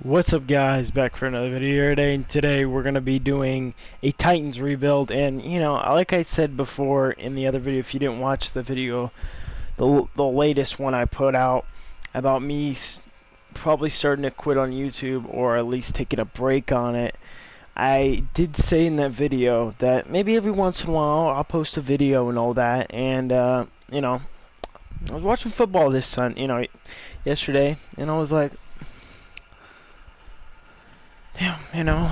What's up, guys? Back for another video here today. And today we're going to be doing a Titans rebuild. And like I said before in the other video, if you didn't watch the video, the latest one I put out about me probably starting to quit on YouTube, or at least taking a break on it, I did say in that video that maybe every once in a while I'll post a video and all that. And I was watching football yesterday, and I was like, yeah,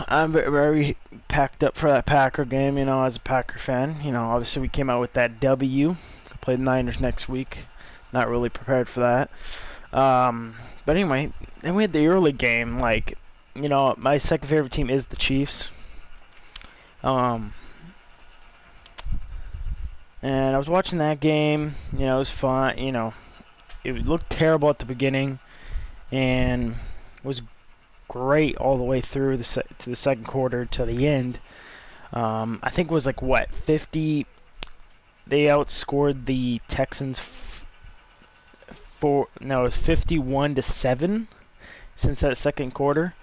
I'm very packed up for that Packer game, as a Packer fan. Obviously we came out with that W. Play the Niners next week. Not really prepared for that. But anyway, then we had the early game. My second favorite team is the Chiefs. Um, and I was watching that game. It was fun. It looked terrible at the beginning, and was great all the way through to the second quarter to the end. I think it was 50. They outscored the Texans it was 51-7 since that second quarter.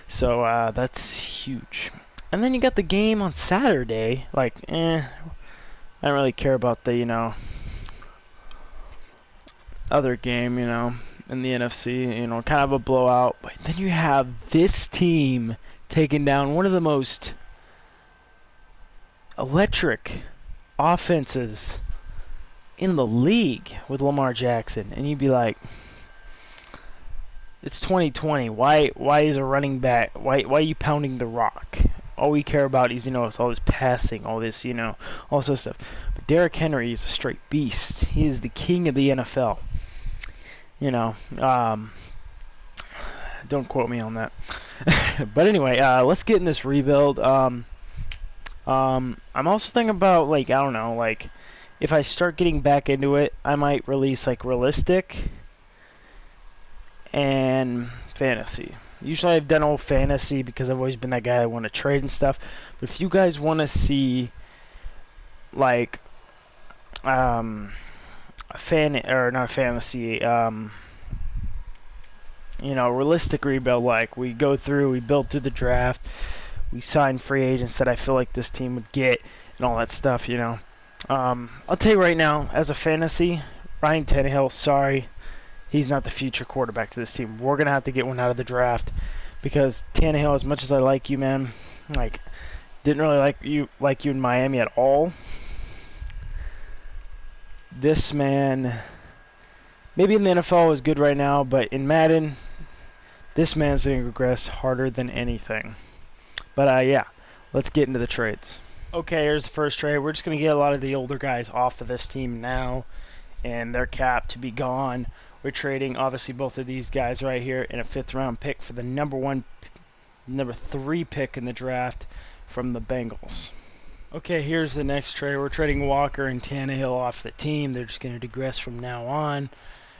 So that's huge. And then you got the game on Saturday. I don't really care about the other game, in the NFC, kind of a blowout. But then you have this team taking down one of the most electric offenses in the league with Lamar Jackson, and you'd be like, it's 2020. Why is a running back? Why are you pounding the rock? All we care about is it's all this passing, all this all this stuff. But Derrick Henry is a straight beast. He is the king of the NFL. Don't quote me on that. But anyway, let's get in this rebuild. I'm also thinking about, I don't know, if I start getting back into it, I might release realistic and fantasy. Usually I've done old fantasy because I've always been that guy that want to trade and stuff. But if you guys want to see realistic rebuild, we go through, we build through the draft, we sign free agents that I feel like this team would get, and all that stuff, I'll tell you right now, as a fantasy, Ryan Tannehill, sorry, he's not the future quarterback to this team. We're going to have to get one out of the draft, because Tannehill, as much as I like you, man, didn't really like you in Miami at all. This man, maybe in the NFL is good right now, but in Madden, this man's going to regress harder than anything. But yeah, let's get into the trades. Okay, here's the first trade. We're just going to get a lot of the older guys off of this team now, and their cap to be gone. We're trading, obviously, both of these guys right here in a 5th-round pick for the number 3 pick in the draft from the Bengals. Okay, here's the next trade. We're trading Walker and Tannehill off the team. They're just going to digress from now on,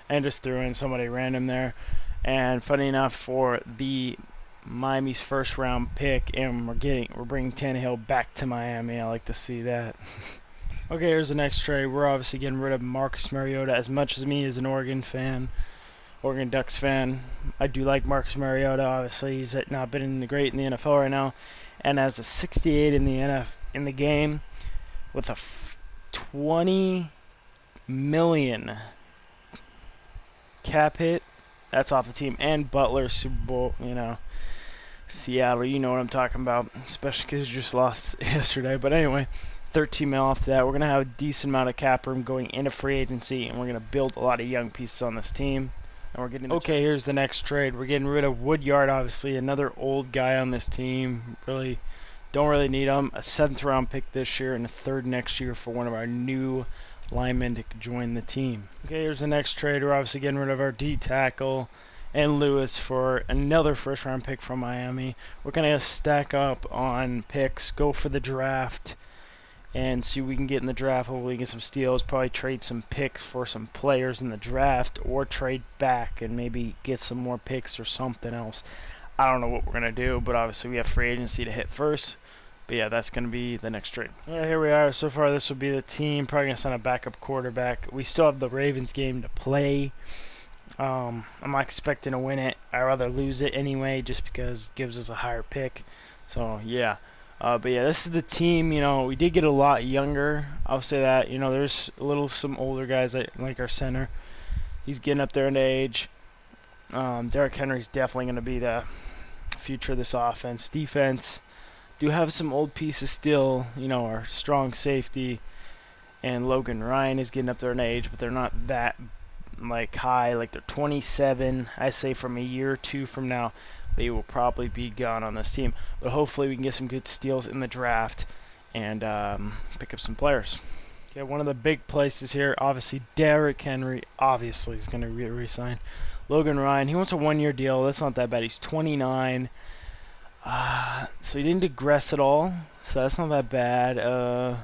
and just threw in somebody random there. And funny enough, for the Miami's 1st-round pick, and we're bringing Tannehill back to Miami. I like to see that. Okay, here's the next trade. We're obviously getting rid of Marcus Mariota. As much as me as an Oregon Ducks fan, I do like Marcus Mariota. Obviously, he's not been great in the NFL right now, and as a 68 in the game, with a 20 million cap hit, that's off the team, and Butler Super Bowl, Seattle, you know what I'm talking about, especially because you just lost yesterday. But anyway, 13 mil off that. We're going to have a decent amount of cap room going into free agency, and we're going to build a lot of young pieces on this team. And we're getting okay, here's the next trade. We're getting rid of Woodyard, obviously, another old guy on this team. Don't really need him. A 7th-round pick this year and a 3rd next year for one of our new linemen to join the team. Okay, here's the next trade. We're obviously getting rid of our D tackle and Lewis for another 1st-round pick from Miami. We're going to stack up on picks, go for the draft, and see what we can get in the draft. Hopefully get some steals, probably trade some picks for some players in the draft, or trade back and maybe get some more picks or something else. I don't know what we're going to do, but obviously we have free agency to hit first. But yeah, that's going to be the next trade. Yeah, here we are. So far, this will be the team. Probably going to sign a backup quarterback. We still have the Ravens game to play. I'm not expecting to win it. I'd rather lose it anyway, just because it gives us a higher pick. So yeah. But yeah, this is the team. You know, we did get a lot younger. I'll say that. You know, there's some older guys like our center. He's getting up there in age. Derrick Henry's definitely going to be the future of this offense. Defense, do have some old pieces still. You know, our strong safety and Logan Ryan is getting up there in age, but they're not that like high. Like they're 27. I say from a year or two from now, they will probably be gone on this team. But hopefully we can get some good steals in the draft and pick up some players. Okay, one of the big places here, obviously Derrick Henry, obviously is going to re-sign. Logan Ryan, he wants a one-year deal. That's not that bad. He's 29. So he didn't digress at all. So that's not that bad.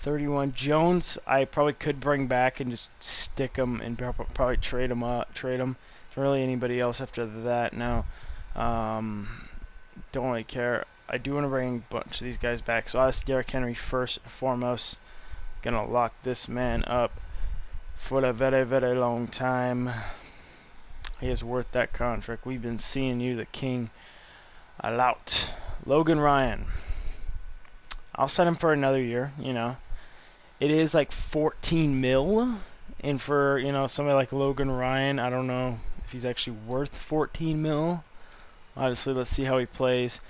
31 Jones, I probably could bring back and just stick him and probably trade him. Not really anybody else after that. No. Don't really care. I do want to bring a bunch of these guys back. So I Derrick Henry first and foremost. Gonna lock this man up for a very, very long time. He is worth that contract. We've been seeing you, the king, a lot. Logan Ryan. I'll set him for another year, you know. It is like 14 mil. And for, you know, somebody like Logan Ryan, I don't know if he's actually worth 14 mil. Obviously, let's see how he plays.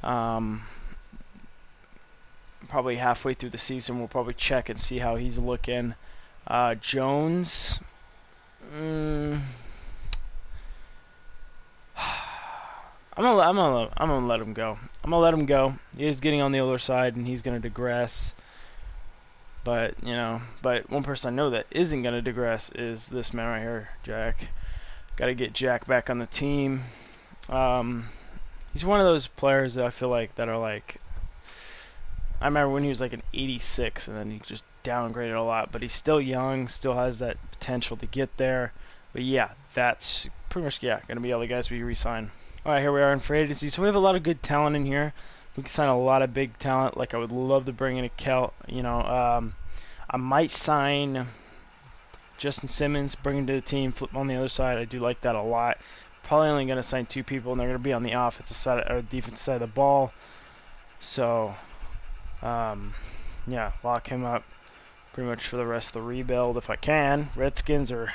Probably halfway through the season, we'll probably check and see how he's looking. Jones. I'm gonna let him go. I'm gonna let him go. He is getting on the older side, and he's gonna digress. But you know, one person I know that isn't gonna digress is this man right here, Jack. Got to get Jack back on the team. He's one of those players that I feel like that are like. I remember when he was like an 86, and then he just downgraded a lot. But he's still young, still has that potential to get there. But yeah, that's pretty much gonna be all the guys we re-sign. All right, here we are in free agency. So we have a lot of good talent in here. We can sign a lot of big talent. Like I would love to bring in a Kel. You know, I might sign Justin Simmons, bring him to the team, flip him on the other side. I do like that a lot. Probably only going to sign 2 people, and they're going to be on the offensive side or defensive side of the ball. So, yeah, lock him up pretty much for the rest of the rebuild if I can. Redskins are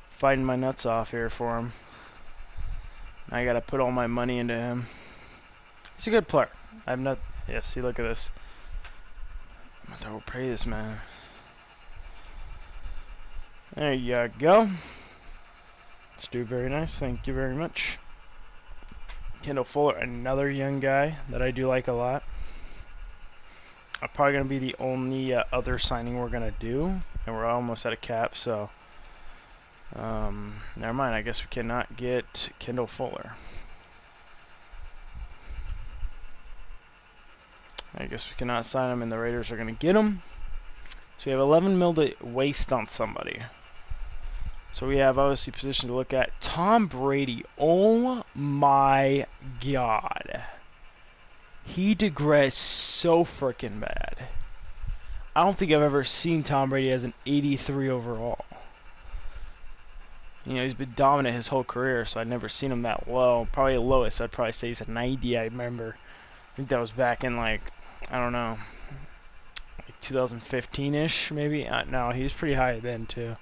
fighting my nuts off here for him. I got to put all my money into him. He's a good player. I'm not. Yeah, see, look at this. I'm going to overpay this man. There you go. Let's do very nice. Thank you very much. Kendall Fuller, another young guy that I do like a lot. I'm probably going to be the only other signing we're going to do. And we're almost at a cap, so. Never mind. I guess we cannot get Kendall Fuller. I guess we cannot sign him, and the Raiders are going to get him. So we have 11 mil to waste on somebody. So we have obviously position to look at. Tom Brady. Oh my God. He digressed so freaking bad. I don't think I've ever seen Tom Brady as an 83 overall. You know, he's been dominant his whole career, so I've never seen him that low. Probably the lowest, I'd probably say he's a 90, I remember. I think that was back in, like, I don't know, like 2015-ish, maybe? No, he was pretty high then, too.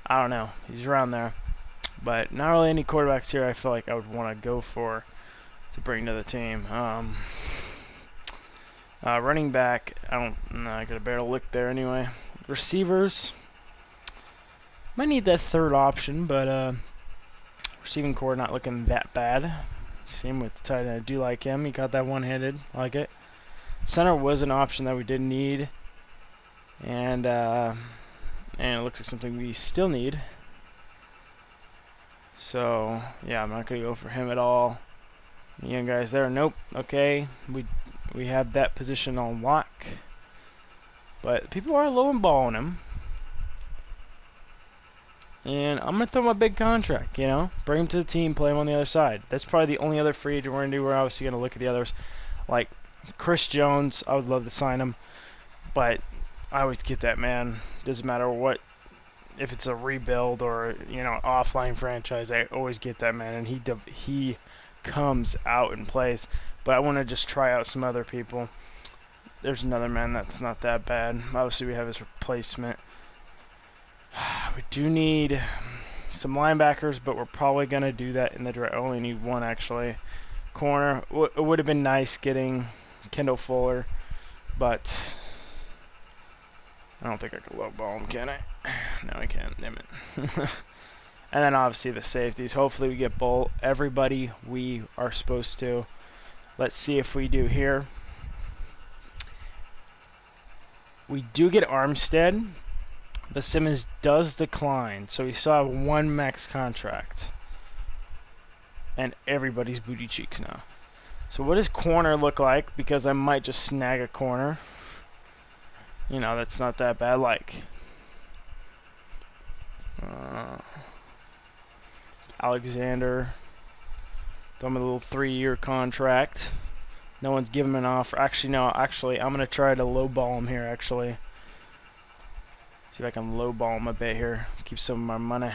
I don't know. He's around there. But not really any quarterbacks here I feel like I would want to go for to bring to the team. Running back, I got a better look there anyway. Receivers, might need that third option, but receiving core not looking that bad. Same with the tight end. I do like him. He got that one-handed. I like it. Center was an option that we didn't need. And it looks like something we still need. So, yeah, I'm not going to go for him at all. The young guys there, nope. Okay, we have that position on lock. But people are lowballing him. And I'm going to throw him a big contract, you know. Bring him to the team, play him on the other side. That's probably the only other free agent we're going to do. We're obviously going to look at the others. Like Chris Jones, I would love to sign him. But I always get that, man. Doesn't matter what if it's a rebuild or, you know, offline franchise, I always get that man, and he comes out and plays. But I want to just try out some other people. There's another man that's not that bad. Obviously, we have his replacement. We do need some linebackers, but we're probably going to do that in the draft. I only need one, actually. Corner. It would have been nice getting Kendall Fuller, but I don't think I can lowball him, can I? No, I can't. Damn it. And then, obviously, the safeties. Hopefully, we get everybody we are supposed to. Let's see if we do here. We do get Armstead, but Simmons does decline, so we still have one max contract. And everybody's booty cheeks now. So what does corner look like? Because I might just snag a corner. You know, that's not that bad. Like Alexander. Throw him a little 3-year contract. No one's giving him an offer. Actually, no. Actually, I'm going to try to lowball him here, actually. See if I can lowball him a bit here. Keep some of my money.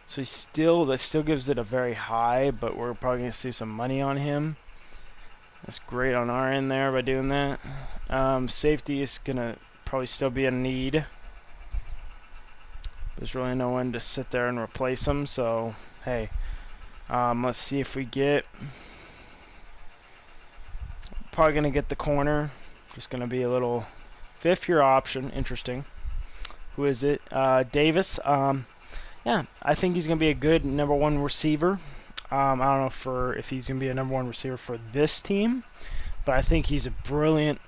So that still gives it a very high, but we're probably going to see some money on him. That's great on our end there by doing that. Safety is going to probably still be a need. There's really no one to sit there and replace him, so hey. Let's see if we get... Probably going to get the corner. Just going to be a little 5th-year option. Interesting. Who is it? Davis. Yeah, I think he's going to be a good number 1 receiver. I don't know if he's going to be a number 1 receiver for this team, but I think he's a brilliant,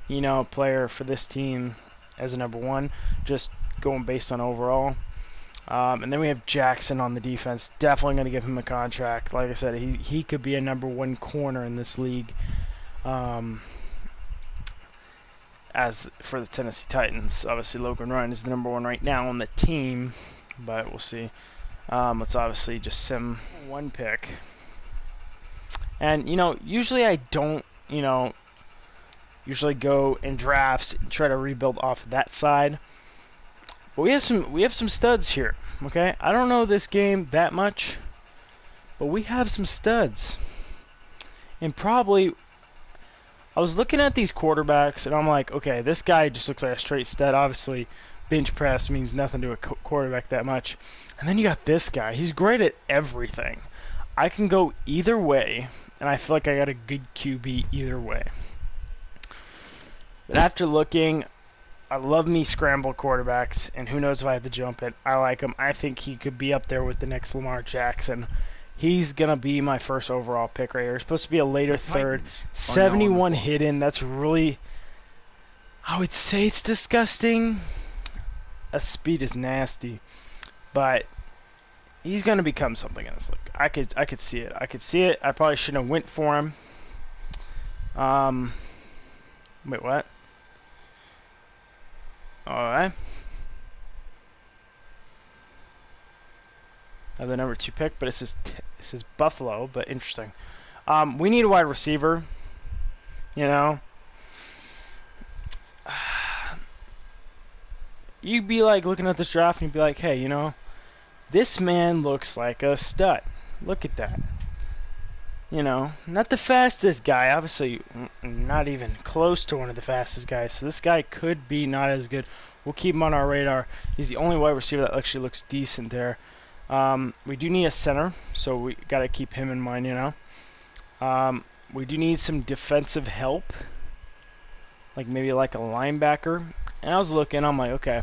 you know, player for this team as a number 1, just going based on overall. And then we have Jackson on the defense. Definitely going to give him a contract. Like I said, he could be a number 1 corner in this league. As for the Tennessee Titans, obviously Logan Ryan is the number 1 right now on the team, but we'll see. Let's obviously just sim 1 pick. And, you know, usually I don't, you know, usually go in drafts and try to rebuild off of that side. But we have some studs here, okay? I don't know this game that much, but we have some studs. And probably, I was looking at these quarterbacks, and I'm like, okay, this guy just looks like a straight stud. Obviously, bench press means nothing to a quarterback that much. And then you got this guy. He's great at everything. I can go either way, and I feel like I got a good QB either way. But after looking, I love me scramble quarterbacks, and who knows if I have to jump it. I like him. I think he could be up there with the next Lamar Jackson. He's going to be my first overall pick right here. He's supposed to be a later third. 71 hidden. That's really, I would say it's disgusting. That speed is nasty. But he's going to become something in this league. I could see it. I could see it. I probably shouldn't have went for him. Wait, what? Alright. I have the number 2 pick, but it says Buffalo, but interesting. We need a wide receiver. You know? You'd be like looking at this draft and you'd be like, hey, you know, this man looks like a stud. Look at that. You know, not the fastest guy, obviously not even close to one of the fastest guys. So this guy could be not as good. We'll keep him on our radar. He's the only wide receiver that actually looks decent there. We do need a center, so we got to keep him in mind, you know. We do need some defensive help, like maybe like a linebacker. And I was looking, I'm like, okay,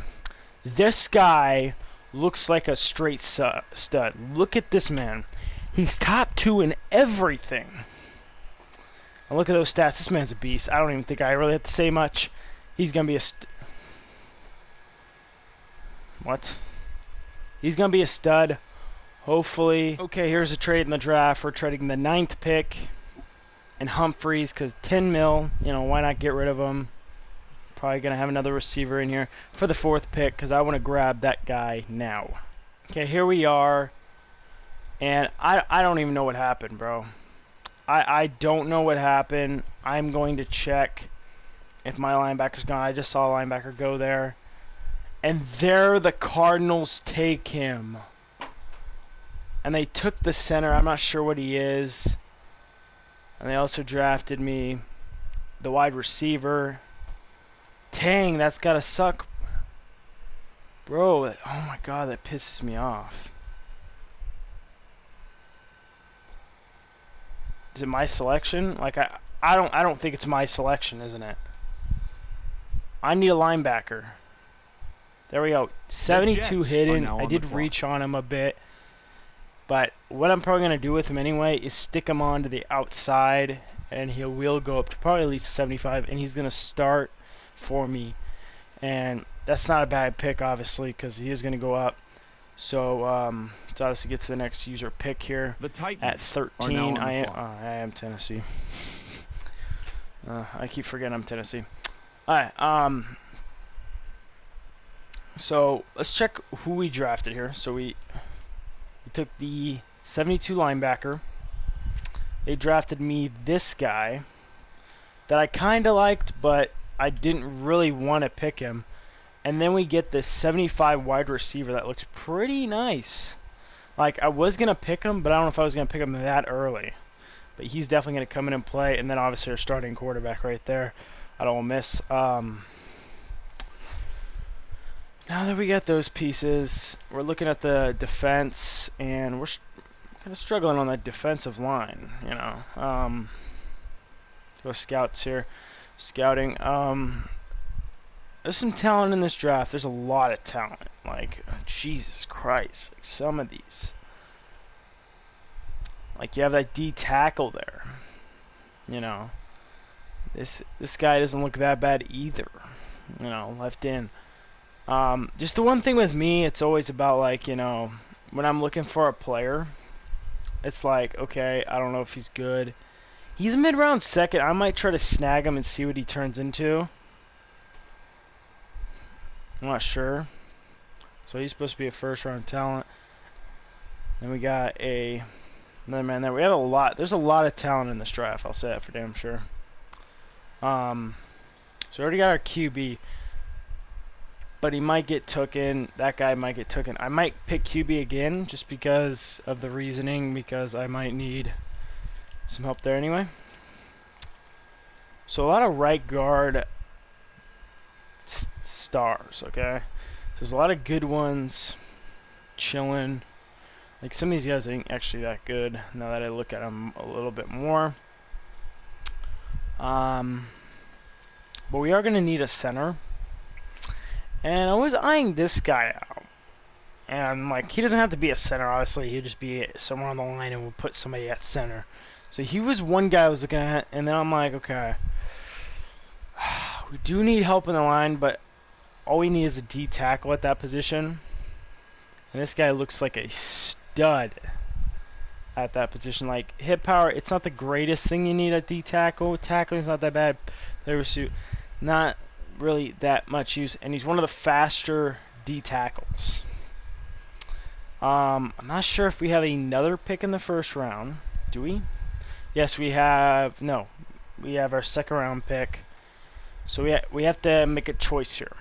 this guy looks like a straight stud. Look at this man. He's top 2 in everything. And look at those stats. This man's a beast. I don't even think I really have to say much. He's going to be a what? He's going to be a stud. Hopefully. Okay, here's a trade in the draft. We're trading the 9th pick and Humphreys because 10 mil. You know, why not get rid of him? Probably going to have another receiver in here for the 4th pick because I want to grab that guy now. Okay, here we are. And I don't even know what happened, bro. I don't know what happened. I'm going to check if my linebacker's gone. I just saw a linebacker go there. And there the Cardinals take him. And they took the center. I'm not sure what he is. And they also drafted me the wide receiver. Dang, that's gotta suck. Bro, oh my god, that pisses me off. Is it my selection? Like I don't think it's my selection, isn't it? I need a linebacker. There we go. 72 hidden. I did reach on him a bit. But what I'm probably going to do with him anyway is stick him on to the outside, and he will go up to probably at least 75, and he's going to start for me. And that's not a bad pick, obviously, because he is going to go up. So let's obviously get to the next user pick here. At 13, I am Tennessee. I keep forgetting I'm Tennessee. All right. So let's check who we drafted here. So we took the 72 linebacker. They drafted me this guy that I kind of liked, but I didn't really want to pick him. And then we get the 75 wide receiver that looks pretty nice. Like, I was going to pick him, but I don't know if I was going to pick him that early. But he's definitely going to come in and play. And then obviously our starting quarterback right there. I don't miss. Now that we got those pieces, we're looking at the defense, and we're kind of struggling on that defensive line, you know. Go scouts here. Scouting. There's some talent in this draft. There's a lot of talent. Like, Jesus Christ. Like, some of these. Like, you have that D tackle there. You know. This guy doesn't look that bad either. You know, left in. Just the one thing with me, it's always about, like, you know, when I'm looking for a player, it's like, okay, I don't know if he's good. He's a mid-round second. I might try to snag him and see what he turns into. I'm not sure. So he's supposed to be a first-round talent. Then we got another man there. We have a lot. There's a lot of talent in this draft. I'll say that for damn sure. So we already got our QB. But he might get taken. That guy might get taken. I might pick QB again just because of the reasoning, because I might need some help there anyway. So a lot of right guard stars, okay? There's a lot of good ones chilling. Like, some of these guys ain't actually that good now that I look at them a little bit more. But we are going to need a center. And I was eyeing this guy out. And, like, he doesn't have to be a center, obviously. He'll just be somewhere on the line and we'll put somebody at center. So he was one guy I was looking at, and then I'm like, okay. We do need help in the line, but all we need is a D tackle at that position. And this guy looks like a stud at that position. Like, hit power, it's not the greatest thing you need at D tackle. Tackling's not that bad. Labor suit, not really that much use, and he's one of the faster D tackles. I'm not sure if we have another pick in the first round. Do we? Yes, we have. No, we have our second round pick. So we have to make a choice here.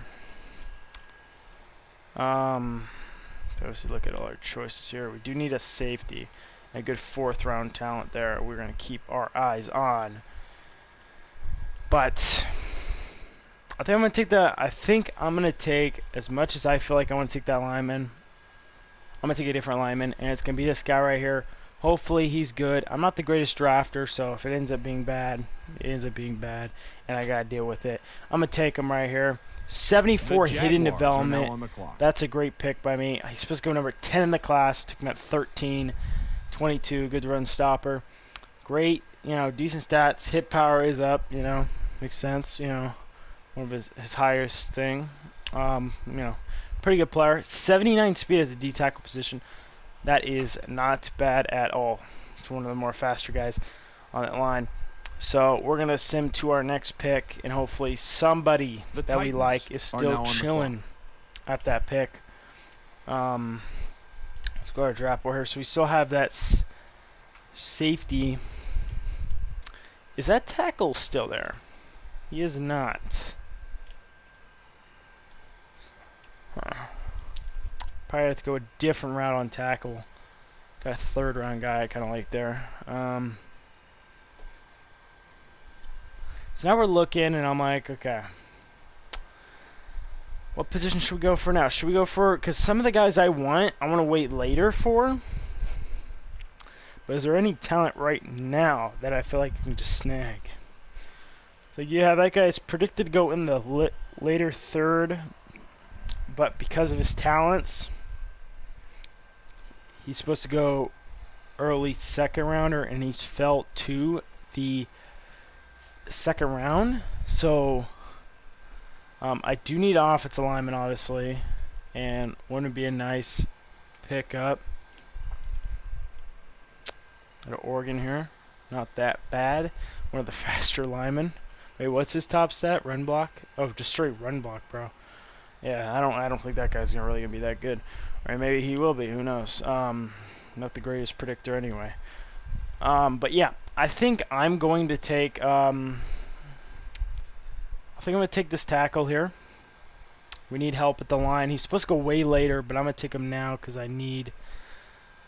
Obviously, look at all our choices here. We do need a safety, a good fourth round talent there. We're gonna keep our eyes on. But I think I'm gonna take as much as I feel like I want to take that lineman. I'm gonna take a different lineman, and it's gonna be this guy right here. Hopefully he's good. I'm not the greatest drafter, so if it ends up being bad, it ends up being bad, and I gotta deal with it. I'm gonna take him right here. 74 hidden development. That's a great pick by me. He's supposed to go number 10 in the class. Took him at 13, 22. Good run stopper. Great, you know, decent stats. Hit power is up. You know, makes sense. You know. One of his highest thing. You know, pretty good player. 79 speed at the D tackle position. That is not bad at all. It's one of the more faster guys on that line. So we're going to sim to our next pick, and hopefully somebody that we like is still chilling at that pick. Let's go to our draft board here. So we still have that safety. Is that tackle still there? He is not. Huh. Probably have to go a different route on tackle. Got a third round guy I kind of like there. So now we're looking, and I'm like, okay, what position should we go for now? Should we go for, because some of the guys I want to wait later for. But is there any talent right now that I feel like you can just snag? So yeah, that guy is predicted to go in the later third, but because of his talents, he's supposed to go early second rounder, and he's fell to the second round. So I do need offensive lineman, obviously, and wouldn't it be a nice pickup out of Oregon here? Not that bad. One of the faster linemen. Wait, what's his top stat? Run block? Oh, just straight run block, bro. Yeah, I don't think that guy's really gonna be that good. Or maybe he will be. Who knows? Not the greatest predictor anyway. But yeah, I think I'm going to take. I think I'm gonna take this tackle here. We need help at the line. He's supposed to go way later, but I'm gonna take him now because I need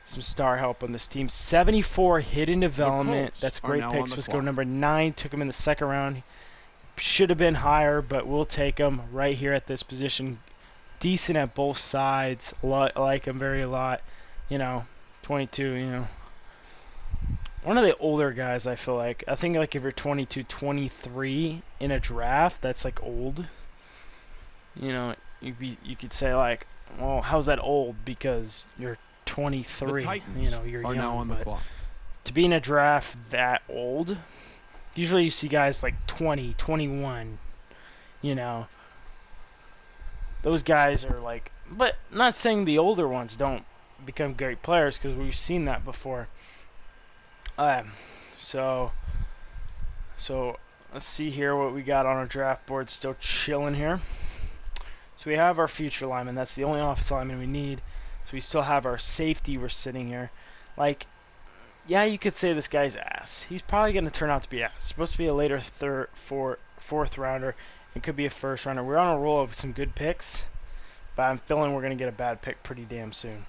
some star help on this team. 74 hidden development. That's a great pick. Supposed to go number 9. Took him in the second round. Should have been higher, but we'll take him right here at this position. Decent at both sides. Like him very a lot. 22, One of the older guys, I feel like. I think like if you're 22, 23 in a draft, that's like old. You could say like, well, how's that old? Because you're 23. You're young. Now on the clock. To be in a draft that old, usually you see guys like 20, 21. Those guys are like, but not saying the older ones don't become great players, because we've seen that before. So let's see here what we got on our draft board. Still chilling here. So we have our future lineman. That's the only offensive lineman we need. So we still have our safety. We're sitting here. Like, yeah, you could say this guy's ass. He's probably going to turn out to be ass. It's supposed to be a later fourth rounder. It could be a first rounder. We're on a roll of some good picks, but I'm feeling we're going to get a bad pick pretty damn soon.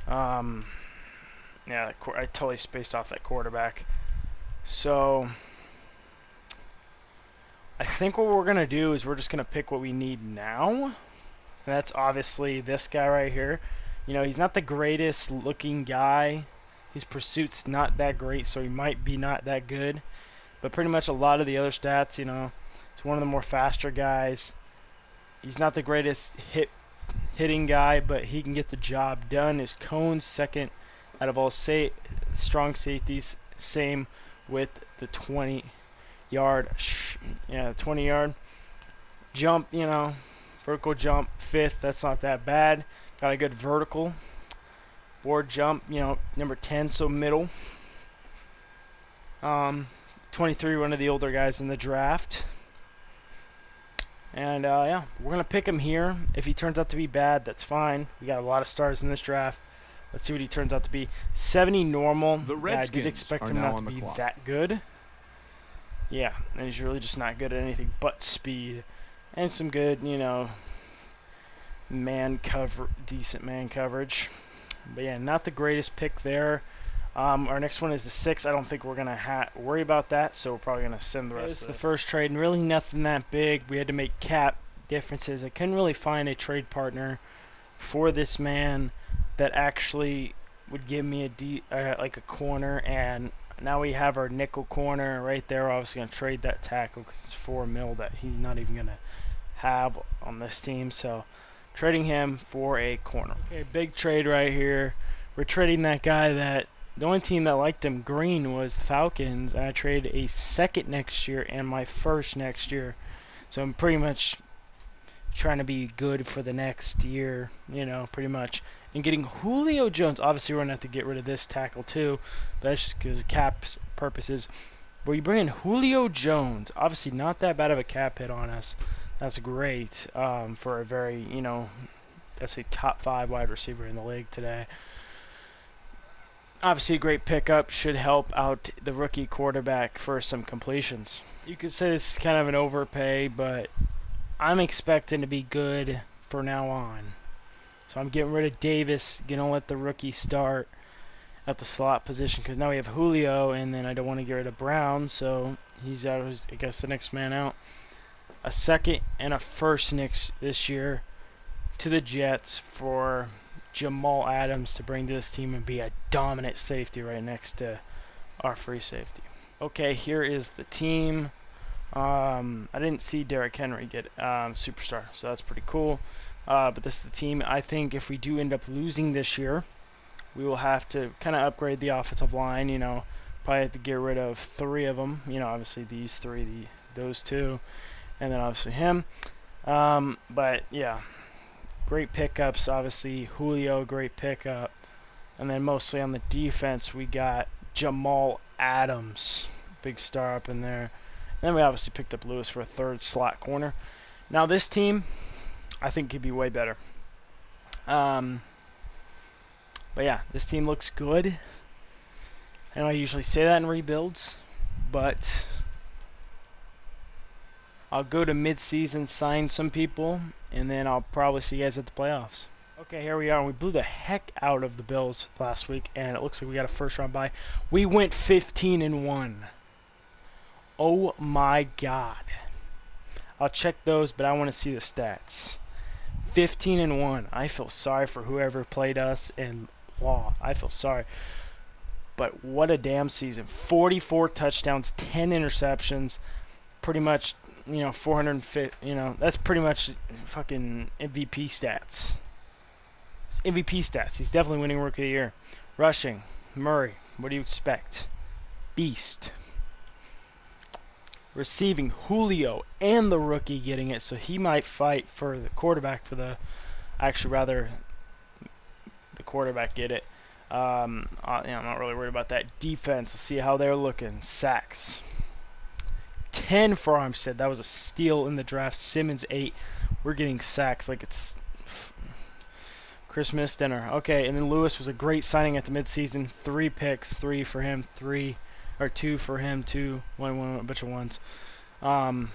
Yeah, I totally spaced off that quarterback. So I think what we're going to do is we're just going to pick what we need now. And that's obviously this guy right here. He's not the greatest looking guy. His pursuit's not that great, so he might be not that good. But pretty much a lot of the other stats, it's one of the more faster guys. He's not the greatest hitting guy, but he can get the job done. His cone's second out of all strong safeties. Same with the 20-yard. Yeah, 20-yard jump. Vertical jump, 5th. That's not that bad. Got a good vertical board jump. Number 10, so middle. 23, one of the older guys in the draft. And yeah, we're gonna pick him here. If he turns out to be bad, that's fine. We got a lot of stars in this draft. Let's see what he turns out to be. 70 normal. The Redskins I did expect him not to be that good. Yeah, and he's really just not good at anything but speed. And some good, decent man coverage. But yeah, not the greatest pick there. Our next one is the 6. I don't think we're going to worry about that, so we're probably going to send the rest of the first trade. And really nothing that big. We had to make cap differences. I couldn't really find a trade partner for this man that actually would give me like a corner. And now we have our nickel corner right there. We're obviously going to trade that tackle because it's $4 million that he's not even going to have on this team. So trading him for a corner. Okay, big trade right here. We're trading that guy that the only team that liked him green was the Falcons, and I traded a second next year and my first next year. So I'm pretty much trying to be good for the next year, pretty much. And getting Julio Jones. Obviously, we're going to have to get rid of this tackle too, but that's just because cap purposes. But you bring in Julio Jones. Obviously, not that bad of a cap hit on us. That's great for a very, that's a top 5 wide receiver in the league today. Obviously, a great pickup, should help out the rookie quarterback for some completions. You could say this is kind of an overpay, but I'm expecting to be good for now on. So I'm getting rid of Davis, going to let the rookie start at the slot position because now we have Julio, and then I don't want to get rid of Brown, so he's out, I guess, the next man out. A second and a first this year to the Jets for Jamal Adams to bring to this team and be a dominant safety right next to our free safety. Okay, here is the team. I didn't see Derrick Henry get superstar, so that's pretty cool. But this is the team. I think if we do end up losing this year, we will have to kind of upgrade the offensive line. You know, probably have to get rid of 3 of them. You know, obviously these 3, those 2, and then obviously him. But yeah, great pickups. Obviously Julio, great pickup. And then mostly on the defense, we got Jamal Adams, big star up in there. And then we obviously picked up Lewis for a 3rd slot corner. Now this team, I think, could be way better. But yeah, this team looks good. And I usually say that in rebuilds, but I'll go to mid-season, sign some people, and then I'll probably see you guys at the playoffs. Okay, here we are. We blew the heck out of the Bills last week, and it looks like we got a first-round bye. We went 15-1. Oh my God. I'll check those, but I want to see the stats. 15-1. I feel sorry for whoever played us, and wow, I feel sorry. But what a damn season. 44 touchdowns, 10 interceptions, pretty much, 450, that's pretty much fucking MVP stats. It's MVP stats. He's definitely winning Rookie of the Year. Rushing, Murray, what do you expect? Beast. Receiving, Julio and the rookie getting it, so he might fight for the quarterback the quarterback get it. I'm not really worried about that. Defense, let's see how they're looking. Sacks. 10 for Armstead. That was a steal in the draft. Simmons 8. We're getting sacks like it's Christmas dinner. Okay, and then Lewis was a great signing at the midseason. 3 picks, 3 for him, 2 for him, 2, 1, a bunch of ones. And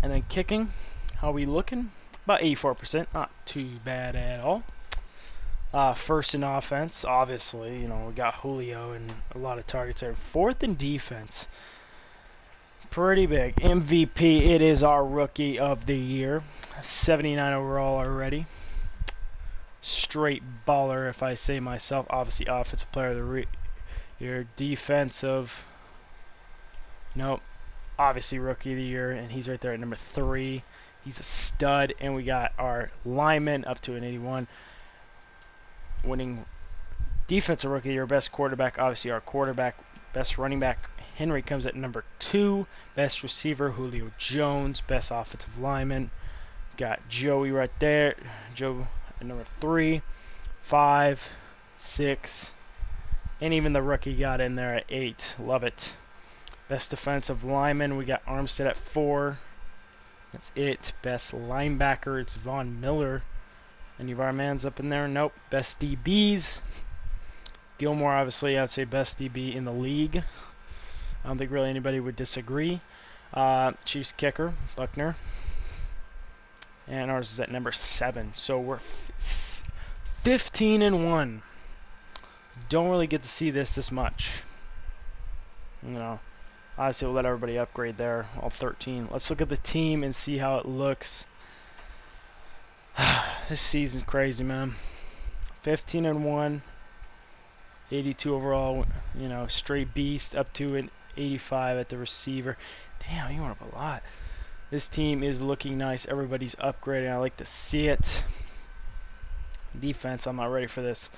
then kicking, how we looking? About 84%, not too bad at all. First in offense, obviously, we got Julio and a lot of targets there. 4th in defense, pretty big. MVP, it is our Rookie of the Year. 79 overall already. Straight baller, if I say myself. Obviously, offensive player of the year. Defensive, nope. Obviously, Rookie of the Year, and he's right there at number 3. He's a stud, and we got our lineman up to an 81. Winning Defensive Rookie of the Year, best quarterback, obviously our quarterback, best running back, Henry comes at number 2. Best receiver, Julio Jones. Best offensive lineman, got Joey right there. Joe at number 3, 5, 6, and even the rookie got in there at 8. Love it. Best defensive lineman, we got Armstead at 4. That's it. Best linebacker, it's Von Miller. Any of our mans up in there? Nope. Best DBs, Gilmore, obviously, I'd say best DB in the league. I don't think really anybody would disagree. Chiefs kicker, Buckner. And ours is at number 7. So we're 15-1. Don't really get to see this much. Obviously we'll let everybody upgrade there, all 13. Let's look at the team and see how it looks. This season's crazy, man. 15-1, 82 overall, straight beast, up to an 85 at the receiver. Damn, you went up a lot. This team is looking nice. Everybody's upgrading. I like to see it. Defense, I'm not ready for this.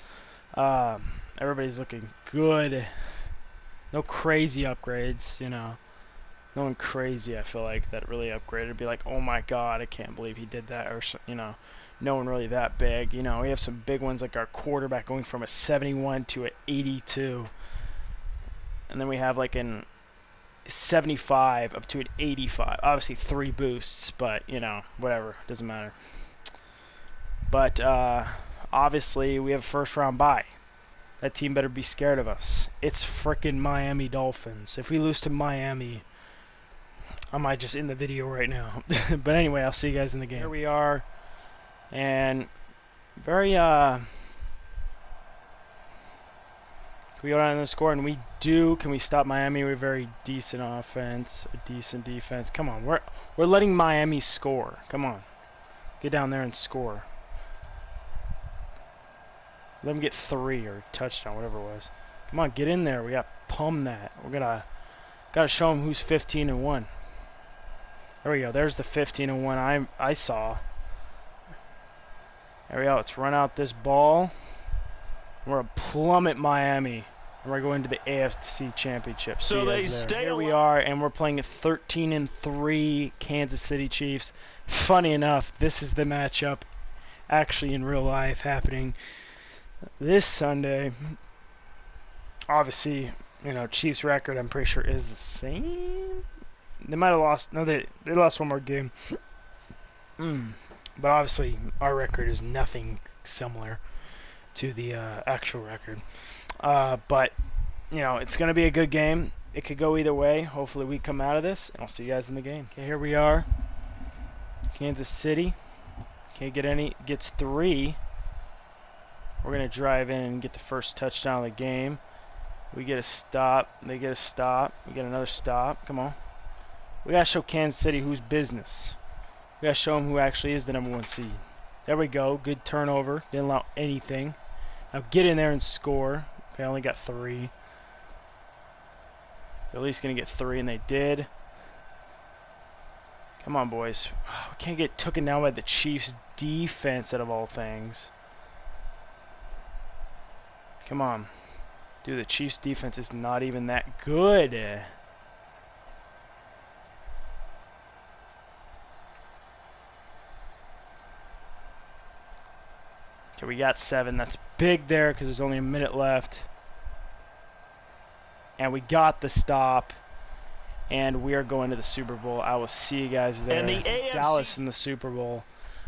Everybody's looking good. No crazy upgrades, No one crazy, I feel like, that really upgraded. It'd be like, oh my God, I can't believe he did that. Or, no one really that big. We have some big ones like our quarterback going from a 71 to an 82. And then we have like an 75 up to an 85. Obviously 3 boosts, but, whatever. Doesn't matter. But, obviously, we have a first round bye. that team better be scared of us. It's frickin' Miami Dolphins. If we lose to Miami, I might just end the video right now. But anyway, I'll see you guys in the game. Here we are, and very we go down in the score, and we do. Can we stop Miami? We're very decent offense, a decent defense. Come on, we're letting Miami score. Come on, get down there and score. Let them get 3 or a touchdown, whatever it was. Come on, get in there. We got to pump that. We're gotta show them who's 15-1. There we go. There's the 15-1 I saw. There we go. Let's run out this ball. We're gonna plummet Miami. And we're going to the AFC Championship. So they stay. Here we are, and we're playing a 13-3 Kansas City Chiefs. Funny enough, this is the matchup actually in real life happening this Sunday. Obviously, you know, Chiefs record I'm pretty sure is the same. They might have lost. No, they lost one more game. But obviously, our record is nothing similar to the actual record. But, you know, it's going to be a good game. It could go either way. Hopefully we come out of this, and I'll see you guys in the game. Okay, here we are. Kansas City. Can't get any. Gets 3. We're going to drive in and get the first touchdown of the game. We get a stop. They get a stop. We get another stop. Come on. We got to show Kansas City who's business. We got to show them who actually is the #1 seed. There we go. Good turnover. Didn't allow anything. Now get in there and score. Okay, I only got 3. They're at least going to get 3, and they did. Come on, boys. Oh, we can't get taken down by the Chiefs' defense out of all things. Come on. Dude, the Chiefs' defense is not even that good. Okay, we got 7. That's big there because there's only a minute left. And we got the stop. And we are going to the Super Bowl. I will see you guys there. And the AFC Dallas in the Super Bowl.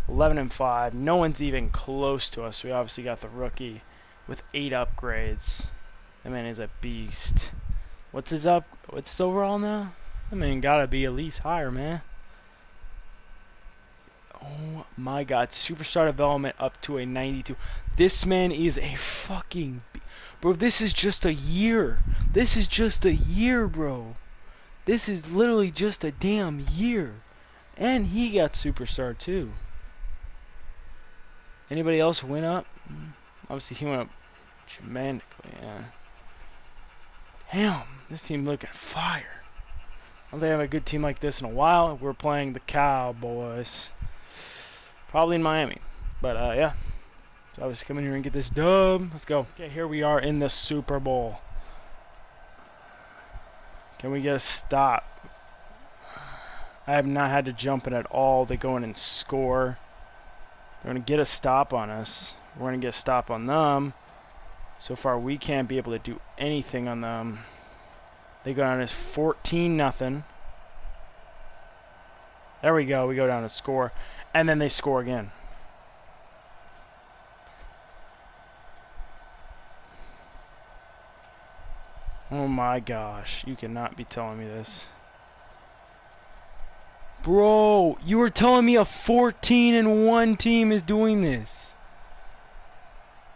11-5. No one's even close to us. We obviously got the rookie with 8 upgrades. That man is a beast. What's his overall now? That man gotta be at least higher, man. Oh my God, superstar development up to a 92. This man is a fucking bro, this is just a year. This is just a year, bro. This is literally just a damn year. And he got superstar too. Anybody else went up? Obviously he went up dramatically, yeah. Damn, this team looking fire. I don't think I have a good team like this in a while. We're playing the Cowboys. Probably in Miami. But, yeah. So I was coming here and get this dub. Let's go. Okay, here we are in the Super Bowl. Can we get a stop? I have not had to jump in at all. They go in and score. They're going to get a stop on us. We're going to get a stop on them. So far, we can't be able to do anything on them. They go down as 14-0. There we go. We go down to score. And then they score again. Oh my gosh. You cannot be telling me this. Bro, you were telling me a 14-1 team is doing this.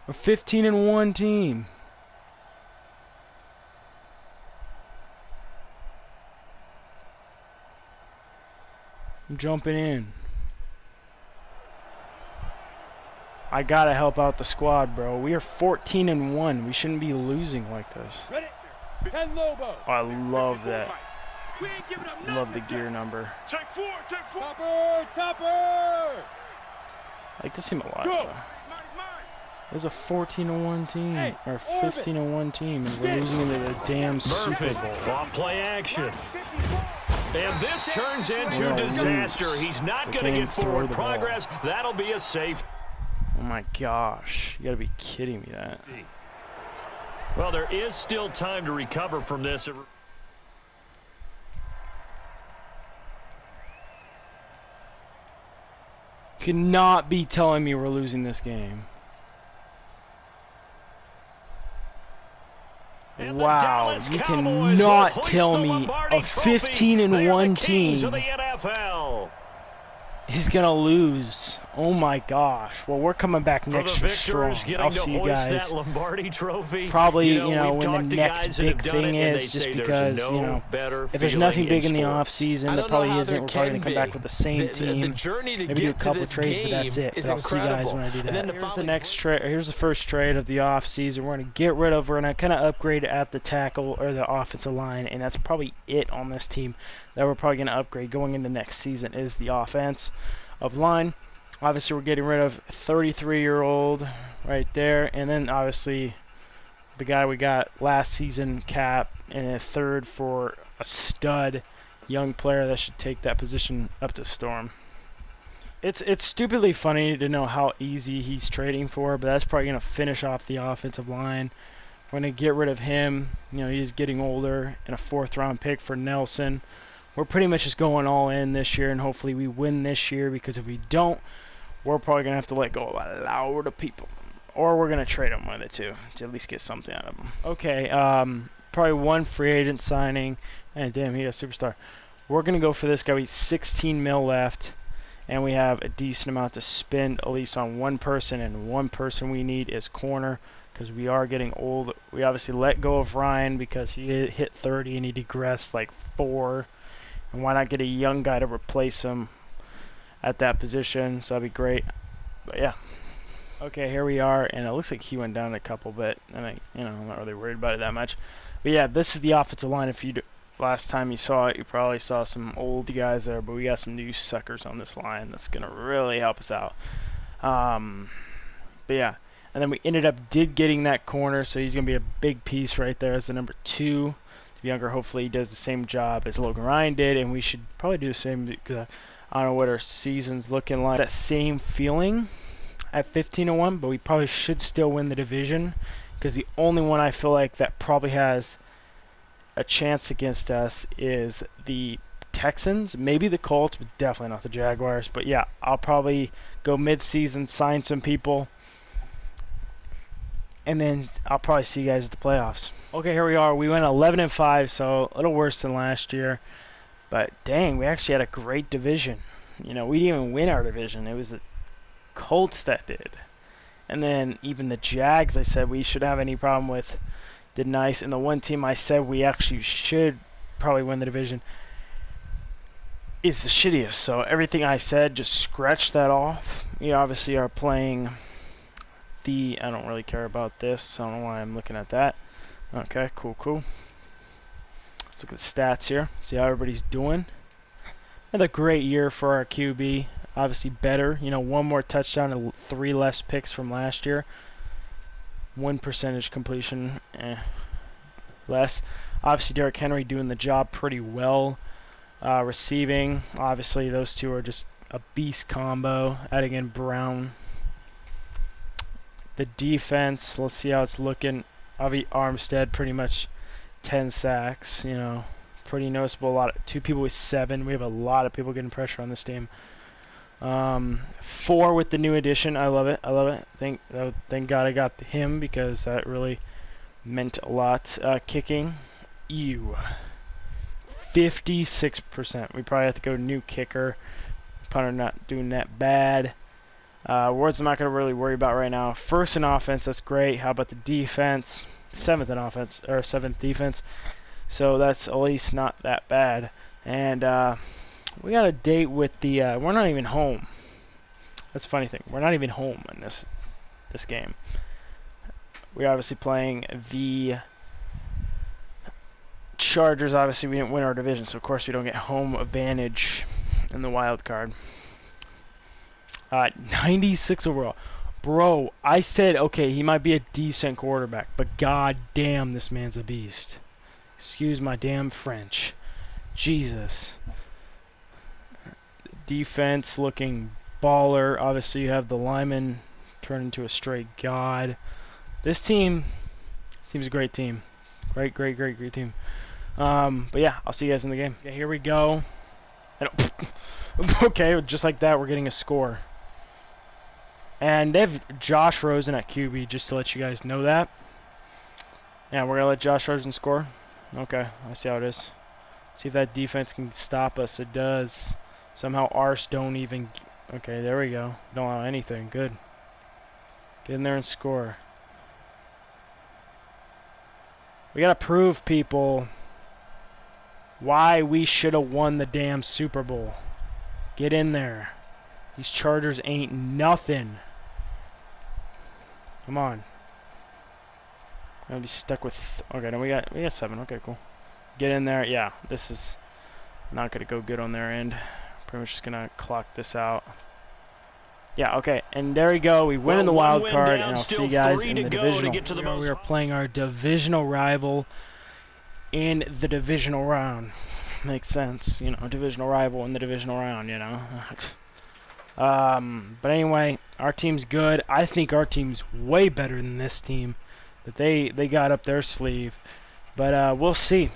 A 15-1 team. I'm jumping in. I gotta help out the squad, bro. We are 14-1. We shouldn't be losing like this. Oh, I love that. Love the gear number. Topper! I like this team a lot. Though. There's a 14-1 team, or 15-1 team, and we're losing into the damn Super Bowl. Off play action. And this turns into disaster. He's not going to get forward progress. That'll be a safe. Oh my gosh. You gotta be kidding me that. Well, there is still time to recover from this. You cannot be telling me we're losing this game. Wow, you cannot tell me a 15-1 team is gonna lose. Oh my gosh. Well, we're coming back next year strong. I'll see you guys. Probably, you know, when the next big thing is, just because, you know, if there's nothing big in the offseason, there probably isn't. We're probably going to come back with the same team. Maybe do a couple trades, but that's it. But I'll see you guys when I do that. Here's the next trade. Here's the first trade of the offseason. We're going to get rid of, we're going to kind of upgrade at the tackle or the offensive line, and that's probably it on this team that we're probably going to upgrade going into next season is the offense of line. Obviously, we're getting rid of 33-year-old right there. And then, obviously, the guy we got last season, Cap, and a third for a stud young player that should take that position up to Storm. It's stupidly funny to know how easy he's trading for, but that's probably going to finish off the offensive line. We're going to get rid of him. You know, he's getting older, and a 4th-round pick for Nelson. We're pretty much just going all in this year, and hopefully we win this year, because if we don't, we're probably going to have to let go of a lot of people. Or we're going to trade them, one of the two, to at least get something out of them. Okay, probably one free agent signing. And damn, he got a superstar. We're going to go for this guy. We have 16 mil left, and we have a decent amount to spend, at least on one person. And one person we need is corner, because we are getting old. We obviously let go of Ryan because he hit 30 and he digressed like 4. And why not get a young guy to replace him at that position? So that'd be great. But yeah. Okay, here we are, and it looks like he went down a couple bit, and I'm not really worried about it that much. But yeah, this is the offensive line. If last time you saw it, you probably saw some old guys there, but we got some new suckers on this line that's gonna really help us out. But yeah, and then we ended up getting that corner, so he's gonna be a big piece right there as the number 2. Younger, hopefully he does the same job as Logan Ryan did, and we should probably do the same, because I don't know what our season's looking like. That same feeling at 15-1, but we probably should still win the division, because the only one I feel like that probably has a chance against us is the Texans, maybe the Colts, but definitely not the Jaguars. But yeah, I'll probably go mid-season, sign some people, and then I'll probably see you guys at the playoffs. Okay, here we are. We went 11-5, so a little worse than last year. But dang, we actually had a great division. You know, we didn't even win our division. It was the Colts that did. And then even the Jags, I said we shouldn't have any problem with, did nice. And the one team I said we actually should probably win the division is the shittiest. So everything I said, just scratch that off. You obviously are playing I don't really care about this. I don't know why I'm looking at that. Okay, cool. Let's look at the stats here. See how everybody's doing. Another great year for our QB. Obviously better. You know, 1 more touchdown and 3 less picks from last year. 1% completion. Less. Obviously Derrick Henry doing the job pretty well. Receiving. Obviously those two are just a beast combo. Adding in Brown. The defense, let's see how it's looking. Avi Armstead, pretty much 10 sacks, you know, pretty noticeable. 2 people with 7. We have a lot of people getting pressure on this team. 4 with the new addition. I love it. Thank God I got him, because that really meant a lot. Kicking, 56%. We probably have to go new kicker. Punter not doing that bad. Words I'm not going to really worry about right now. First in offense, that's great. How about the defense? 7th in offense, or 7th defense. So that's at least not that bad. And we got a date with the. We're not even home. That's a funny thing. We're not even home in this game. We're obviously playing the Chargers. Obviously, we didn't win our division, so of course we don't get home advantage in the wild card. 96 overall. Bro, I said, okay, he might be a decent quarterback, but god damn, this man's a beast. Excuse my damn French. Jesus. Defense looking baller. Obviously, you have the lineman turn into a straight god. This team seems a great team. Great team. But yeah, I'll see you guys in the game. Okay, here we go. Okay, just like that, we're getting a score. And they have Josh Rosen at QB, just to let you guys know that. Yeah, we're going to let Josh Rosen score. Okay, I see how it is. See if that defense can stop us. It does. Somehow Arse don't even... Okay, there we go. Don't allow anything. Good. Get in there and score. We got to prove people why we should have won the damn Super Bowl. Get in there. These Chargers ain't nothing. Come on. I'm going to be stuck with... Okay, no, we got 7. Okay, cool. Get in there. Yeah, this is not going to go good on their end. Pretty much just going to clock this out. Yeah, okay, and there we go. We win in the wild card, and I'll see you guys in the divisional. We are playing our divisional rival in the divisional round. Makes sense, you know, divisional rival in the divisional round, you know. But anyway, our team's good. I think our team's way better than this team that they got up their sleeve. But we'll see.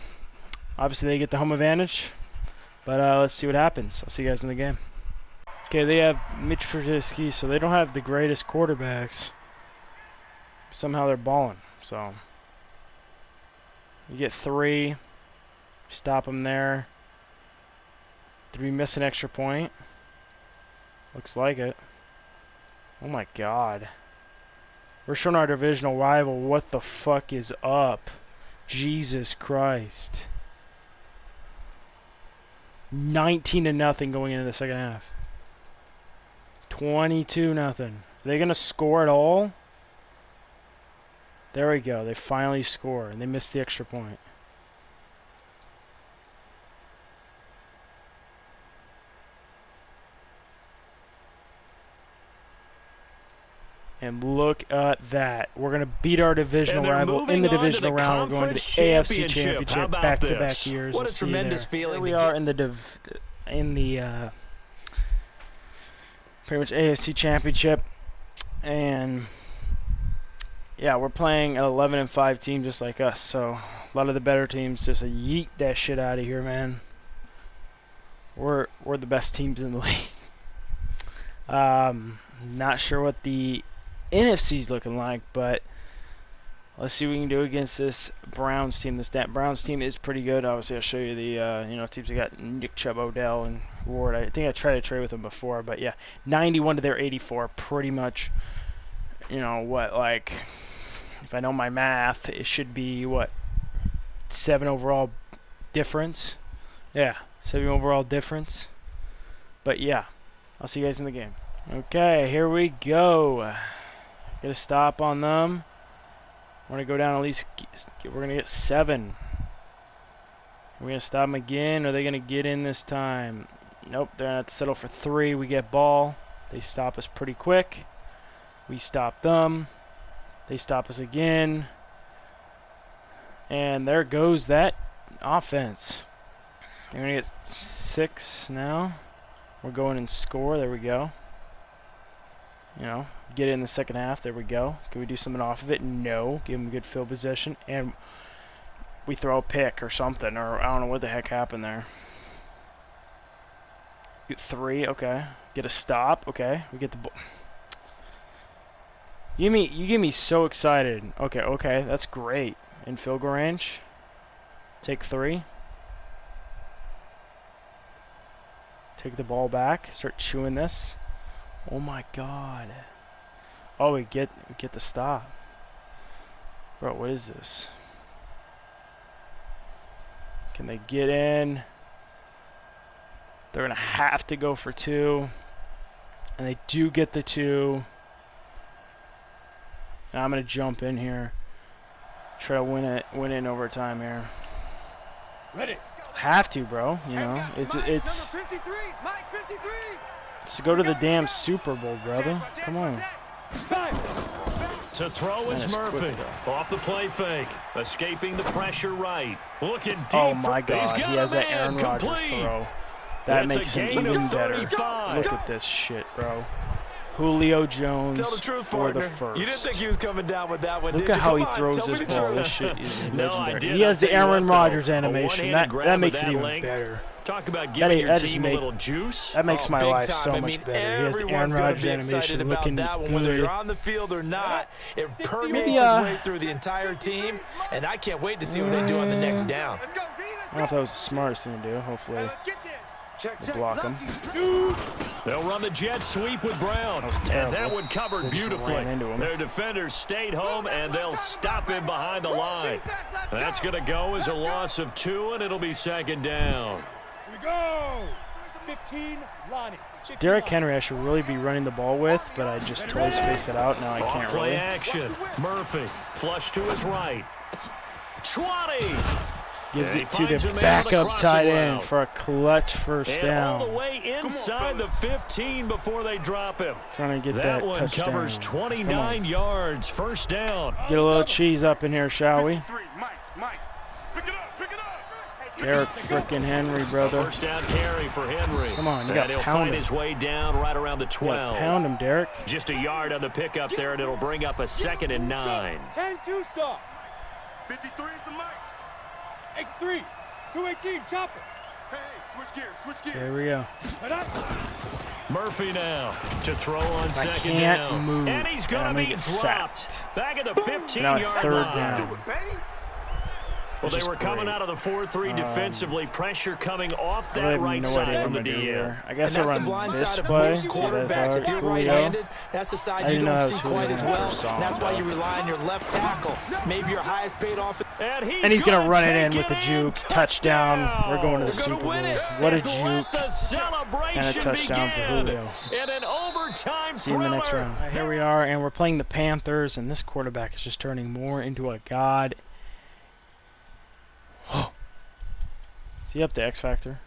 Obviously, they get the home advantage. But let's see what happens. I'll see you guys in the game. Okay, they have Mitch Trubisky, so they don't have the greatest quarterbacks. Somehow they're balling. So you get 3. Stop them there. Did we miss an extra point? Looks like it. Oh my God. We're showing our divisional rival what the fuck is up. Jesus Christ. 19-0 going into the second half. 22-0. Are they going to score at all? There we go. They finally score, and they missed the extra point. And look at that. We're going to beat our divisional rival in the divisional round. We're going to the AFC Championship back-to-back years. What a tremendous feeling. Here we are in the pretty much AFC Championship. And yeah, we're playing an 11-5 team just like us. So a lot of the better teams just yeet that shit out of here, man. We're the best teams in the league. Not sure what the NFC's looking like, but let's see what we can do against this Browns team. This Browns team is pretty good. Obviously, I'll show you the teams that got Nick Chubb, Odell, and Ward. I think I tried to trade with them before, but yeah, 91 to their 84, pretty much. You know what? Like, if I know my math, it should be what 7 overall difference. Yeah, 7 overall difference. But yeah, I'll see you guys in the game. Okay, here we go. Get a stop on them. We're going to go down at least. We're going to get 7. We're going to stop them again. Are they going to get in this time? Nope, they're going to have to settle for 3. We get ball. They stop us pretty quick. We stop them. They stop us again. And there goes that offense. They're going to get 6 now. We're going and score. There we go. You know, get it in the second half. There we go. Can we do something off of it? No. Give them a good field possession. And we throw a pick or something. Or I don't know what the heck happened there. Get 3. Okay. Get a stop. Okay. We get the ball. You get me so excited. Okay. That's great. In field goal range. Take 3. Take the ball back. Start chewing this. Oh my God. Oh, we get the stop. Bro, what is this? Can they get in? They're going to have to go for 2. And they do get the 2. And I'm going to jump in here. Try to win it in overtime here. Ready. Have to, bro. You know, it's 53, Mike 53. Let's go to the damn Super Bowl, brother. Come on. To throw is Murphy. Off the play fake. Escaping the pressure right. Looking deep. Oh my God, he has that Aaron Rodgers throw. That makes him even better. Look at this shit, bro. Julio Jones for the first. You didn't think he was coming down with that one, Look at how he throws this ball. This shit is legendary. He has the Aaron Rodgers animation. That makes it even better. Talk about giving your that just team a little juice. That makes my big life time. so I much mean, better. He has Aaron everyone's going to Rodgers be excited animation about looking that one, good. whether you're on the field or not. It permeates his way through the entire team, and I can't wait to see what they do on the next down. Let's go, D. I don't know if that was the smartest thing to do. Hopefully, Let's get there. we'll block him. They'll run the jet sweep with Brown. That was And terrible. that one covered They just beautifully. ran into him. Their defenders stayed home, and they'll stop him behind the line. That's going to go as a loss of 2, and it'll be second down. Here we go. 15, Lonnie. Derrick Henry I should really be running the ball with, but I just totally spaced it out. Now I can't Off-play really. action. Murphy, flush to his right. 20. Gives And it he to finds the a man on the backup crossing tight end route. for a clutch first And all the down. way inside the 15 before they drop him. Trying to get That that one touchdown. covers Come on. 29 yards. First down. Get a little cheese up in here, shall we? Mike. Pick it up. Derrick frickin' Henry, brother. First down carry for Henry. Come on, you and gotta he'll pound find him. his way down right around the Yeah, 12. pound him, Derrick. Just a yard on the pickup there, and it'll bring up a 2nd and 9. 10-2 stop. 53 is the Mike. X3. 218, chopper. Hey, switch gears. There we go. Head up. Murphy now to throw on I second can't down. move. And he's Gotta going to make be it dropped. sacked. Back at the Now 15-yard third line. down. Well, they Which is were coming great. out of the 4-3 defensively. Pressure coming off I that have right no side idea from the what I'm gonna do DN. here. I guess I And that's the run blind this side of way. most See, quarterbacks. that's If you're Julio. right-handed, that's the I side you didn't know don't that see was quite Julio as when I well. first saw him, That's why but- you rely on your left tackle. Maybe your highest paid off. And he's gonna run it take in with the in. juke. Touchdown. We're going to the We're Super gonna Bowl. win it. What a And let juke. the celebration And a touchdown for begin. Julio. And an overtime See you in the next thriller. round. Here we are, and we're playing the Panthers, and this quarterback is just turning more into a god. Is he up to X Factor?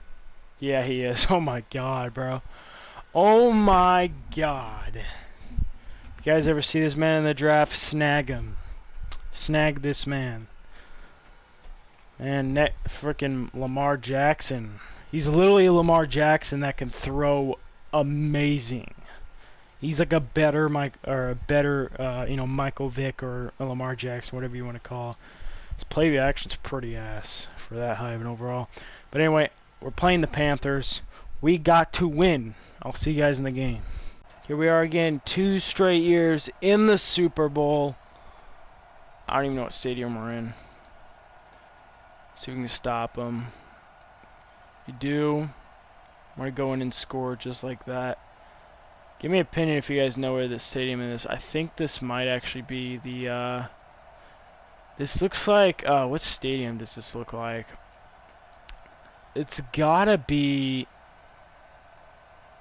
Yeah, he is. Oh my god, bro. Oh my god. You guys ever see this man in the draft? Snag him. Snag this man. And freaking Lamar Jackson. He's literally Lamar Jackson that can throw amazing. He's like a better Michael Vick or a Lamar Jackson, whatever you want to call. His play action's pretty ass for that high of an overall. But anyway, we're playing the Panthers. We got to win. I'll see you guys in the game. Here we are again, 2 straight years in the Super Bowl. I don't even know what stadium we're in. See if we can stop them. If you do, we're going to go in and score just like that. Give me an opinion if you guys know where this stadium is. I think this might actually be the, this looks like, what stadium does this look like? It's gotta be,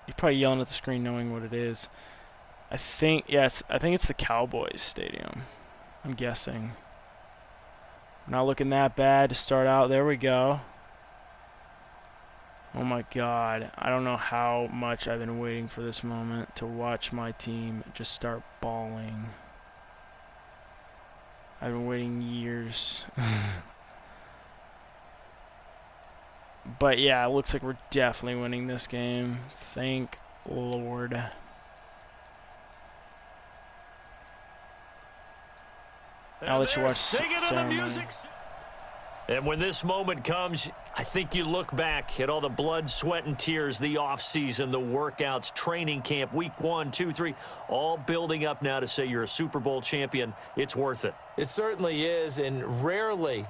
you're probably yelling at the screen knowing what it is. I think, yes, I think it's the Cowboys stadium. I'm guessing. Not looking that bad to start out. There we go. Oh my god. I don't know how much I've been waiting for this moment to watch my team just start balling. I've been waiting years. But yeah, it looks like we're definitely winning this game. Thank Lord. I'll let you watch ceremony. And when this moment comes, I think you look back at all the blood, sweat, and tears, the offseason, the workouts, training camp, week 1, 2, 3, all building up now to say you're a Super Bowl champion. It's worth it. It certainly is, and rarely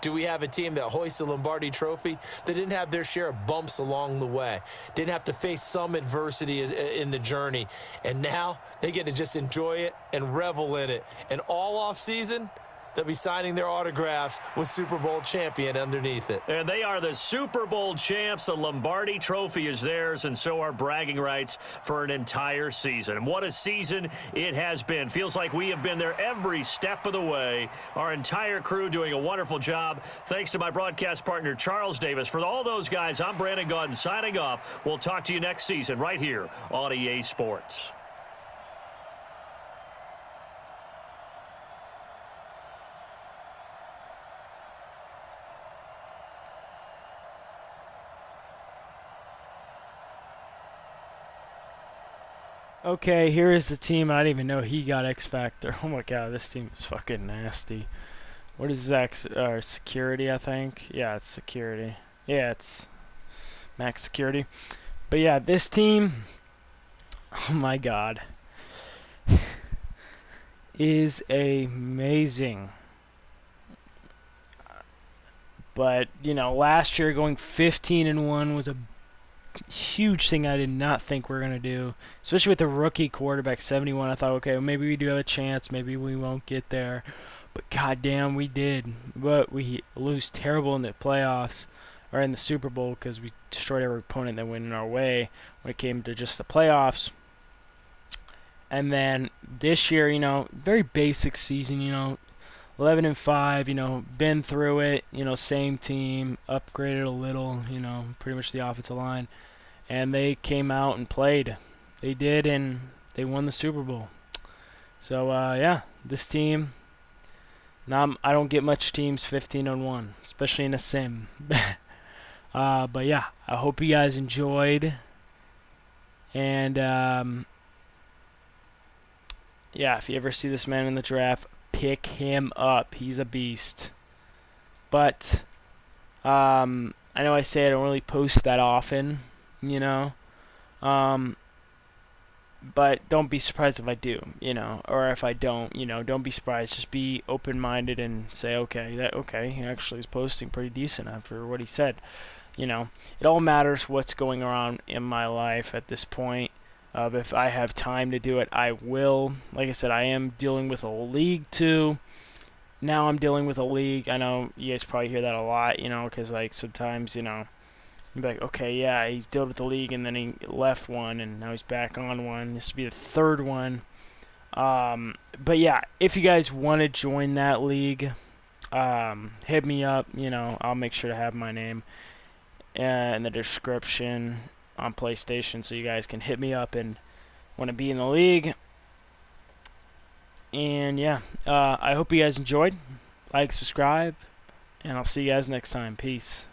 do we have a team that hoists the Lombardi Trophy that didn't have their share of bumps along the way, didn't have to face some adversity in the journey, and now they get to just enjoy it and revel in it. And all off season, they'll be signing their autographs with Super Bowl champion underneath it. And they are the Super Bowl champs. The Lombardi Trophy is theirs, and so are bragging rights for an entire season. And what a season it has been. Feels like we have been there every step of the way. Our entire crew doing a wonderful job. Thanks to my broadcast partner, Charles Davis. For all those guys, I'm Brandon Gaudin signing off. We'll talk to you next season right here on EA Sports. Okay, here is the team. I didn't even know he got X Factor. Oh my god, this team is fucking nasty. What is Zach's security, I think? Yeah, it's security. Yeah, it's max security. But yeah, this team, oh my God, is amazing. But, you know, last year going 15-1 was a huge thing I did not think we were going to do, especially with the rookie quarterback, 71. I thought, okay, well, maybe we do have a chance. Maybe we won't get there. But goddamn, we did. But we lose terrible in the playoffs, or in the Super Bowl, because we destroyed every opponent that went in our way when it came to just the playoffs. And then this year, you know, very basic season, you know, 11-5, you know, been through it, you know, same team, upgraded a little, you know, pretty much the offensive line. And they came out and played. They did, and they won the Super Bowl. So, yeah, this team, I don't get much teams 15-1, especially in a sim. But, yeah, I hope you guys enjoyed. And, yeah, if you ever see this man in the draft, pick him up. He's a beast. But I know I say I don't really post that often, you know. But don't be surprised if I do, you know, or if I don't, you know, don't be surprised. Just be open-minded and say, okay, he actually is posting pretty decent after what he said. You know, it all matters what's going on in my life at this point. If I have time to do it, I will. Like I said, I am dealing with a league too. Now I'm dealing with a league. I know you guys probably hear that a lot, you know, because like sometimes, you know, you'd be like, okay, yeah, he's dealt with the league, and then he left one, and now he's back on one. This will be the third one. But yeah, if you guys want to join that league, hit me up. You know, I'll make sure to have my name in the description on PlayStation, so you guys can hit me up and want to be in the league. And yeah, I hope you guys enjoyed. Like, subscribe, and I'll see you guys next time. Peace.